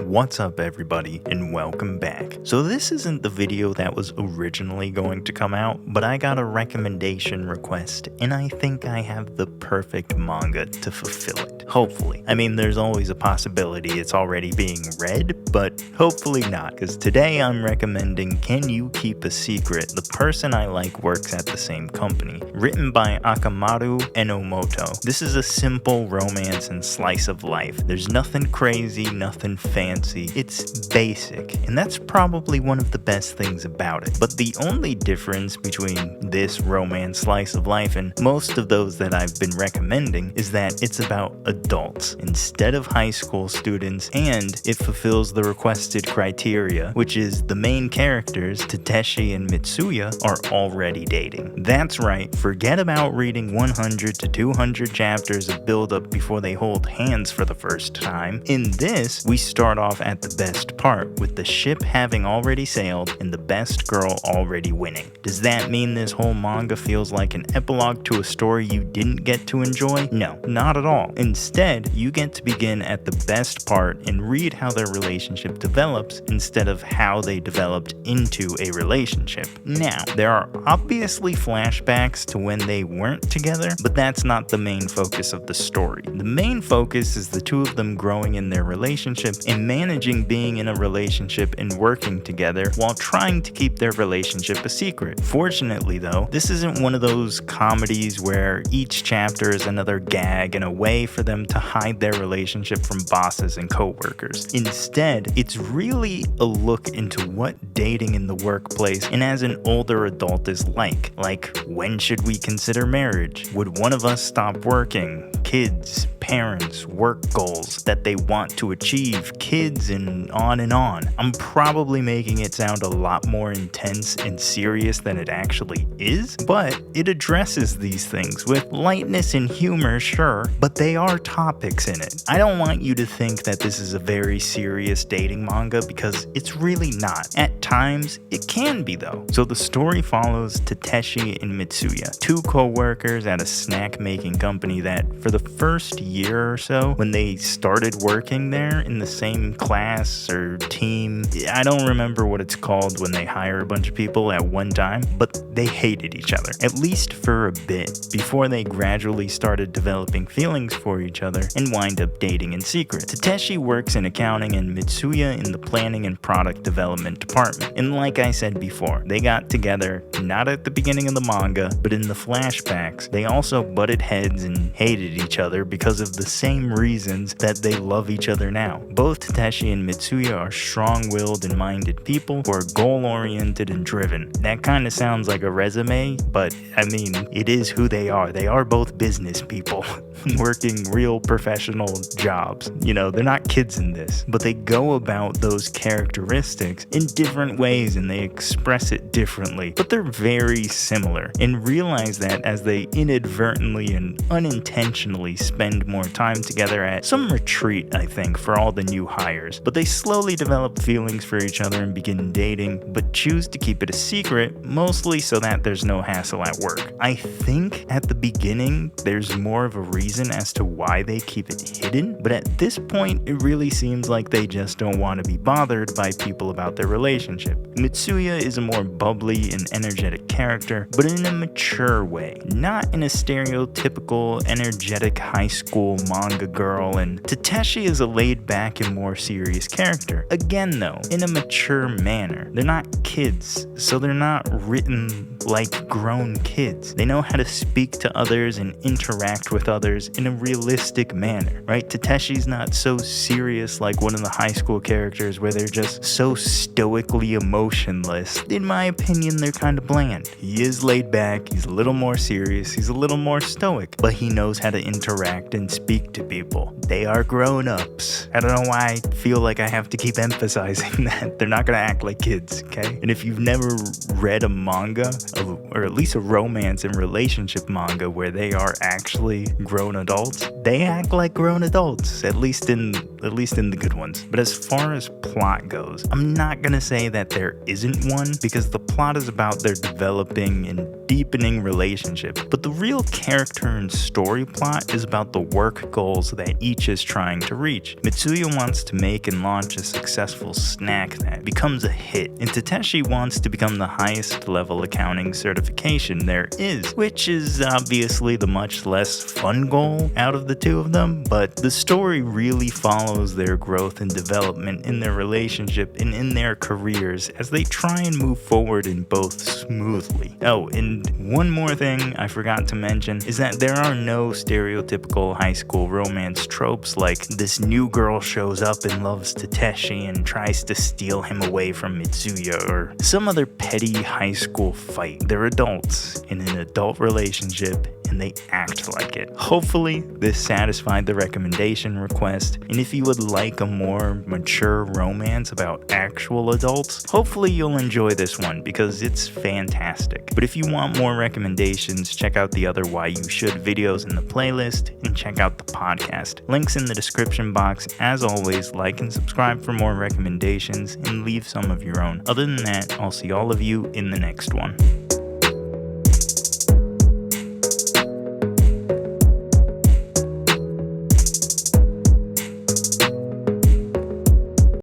What's up everybody, and welcome back. So this isn't the video that was originally going to come out, but I got a recommendation request, and I think I have the perfect manga to fulfill it. Hopefully. I mean, there's always a possibility it's already being read, but hopefully not, because today I'm recommending Can You Keep a Secret? The Person I Like Works at the Same Company, written by Akamaru Enomoto. This is a simple romance and slice of life. There's nothing crazy, nothing fancy. It's basic, and that's probably one of the best things about it. But the only difference between this romance slice of life and most of those that I've been recommending is that it's about adults instead of high school students, and it fulfills the requested criteria, which is the main characters, Tateshi and Mitsuya, are already dating. That's right, forget about reading 100 to 200 chapters of build-up before they hold hands for the first time. In this, we start off at the best part, with the ship having already sailed and the best girl already winning. Does that mean this whole manga feels like an epilogue to a story you didn't get to enjoy? No, not at all. Instead, you get to begin at the best part and read how their relationship develops instead of how they developed into a relationship. Now, there are obviously flashbacks to when they weren't together, but that's not the main focus of the story. The main focus is the two of them growing in their relationship and managing being in a relationship and working together while trying to keep their relationship a secret. Fortunately though, this isn't one of those comedies where each chapter is another gag and a way for them to hide their relationship from bosses and co-workers. Instead, it's really a look into what dating in the workplace and as an older adult is like. Like, when should we consider marriage? Would one of us stop working? Kids, parents, work goals that they want to achieve, kids, and on and on. I'm probably making it sound a lot more intense and serious than it actually is, but it addresses these things with lightness and humor, sure, but they are topics in it. I don't want you to think that this is a very serious dating manga, because it's really not. At times, it can be though. So the story follows Tateshi and Mitsuya, two co-workers at a snack making company that for the first year or so, when they started working there in the same class or team, I don't remember what it's called when they hire a bunch of people at one time, but they hated each other, at least for a bit, before they gradually started developing feelings for each other and wind up dating in secret. Tateshi works in accounting and Mitsuya in the planning and product development department. And like I said before, they got together not at the beginning of the manga, but in the flashbacks. They also butted heads and hated each other because of the same reasons that they love each other now. Both Tateshi and Mitsuya are strong-willed and minded people who are goal-oriented and driven. That kind of sounds like a resume, but I mean, it is who they are. They are both business people working real professional jobs. You know, they're not kids in this, but they go about those characteristics in different ways and they express it differently, but they're very similar, and realize that as they inadvertently and unintentionally spend more time together at some retreat, I think, for all the new hires. But they slowly develop feelings for each other and begin dating, but choose to keep it a secret, mostly so that there's no hassle at work. I think at the beginning there's more of a reason as to why they keep it hidden, but at this point it really seems like they just don't want to be bothered by people about their relationship. Mitsuya is a more bubbly and energetic character, but in a mature way, not in a stereotypical energetic high school manga girl, and Tateshi is a laid back and more serious character. Again though, in a mature manner. They're not kids, so they're not written like grown kids. They know how to speak to others and interact with others in a realistic manner, right? Tateshi's not so serious like one of the high school characters where they're just so stoically emotionless. In my opinion, they're kind of bland. He is laid back, he's a little more serious, he's a little more stoic, but he knows how to interact and speak to people. They are grown-ups. I don't know why I feel like I have to keep emphasizing that. They're not gonna act like kids, okay? And if you've never read a manga or at least a romance and relationship manga where they are actually grown adults, they act like grown adults, at least in the good ones. But as far as plot goes, I'm not gonna say that there isn't one, because the plot is about their developing and deepening relationship. But the real character and story plot is about the work goals that each is trying to reach. Mitsuya wants to make and launch a successful snack that becomes a hit, and Takeshi wants to become the highest level accounting certification there is, which is obviously the much less fun goal out of the two of them, but the story really follows their growth and development in their relationship and in their careers as they try and move forward in both smoothly. Oh, and one more thing I forgot to mention is that there are no stereotypical high school romance tropes like this new girl shows up and loves Takeshi and tries to steal him away from Mitsuya, or some other petty high school fight. They're adults in an adult relationship, and they act like it. Hopefully, this satisfied the recommendation request, and if you would like a more mature romance about actual adults, hopefully you'll enjoy this one because it's fantastic. But if you want more recommendations, check out the other Why You Should videos in the playlist, and check out the podcast. Links in the description box. As always, like and subscribe for more recommendations, and leave some of your own. Other than that, I'll see all of you in the next one.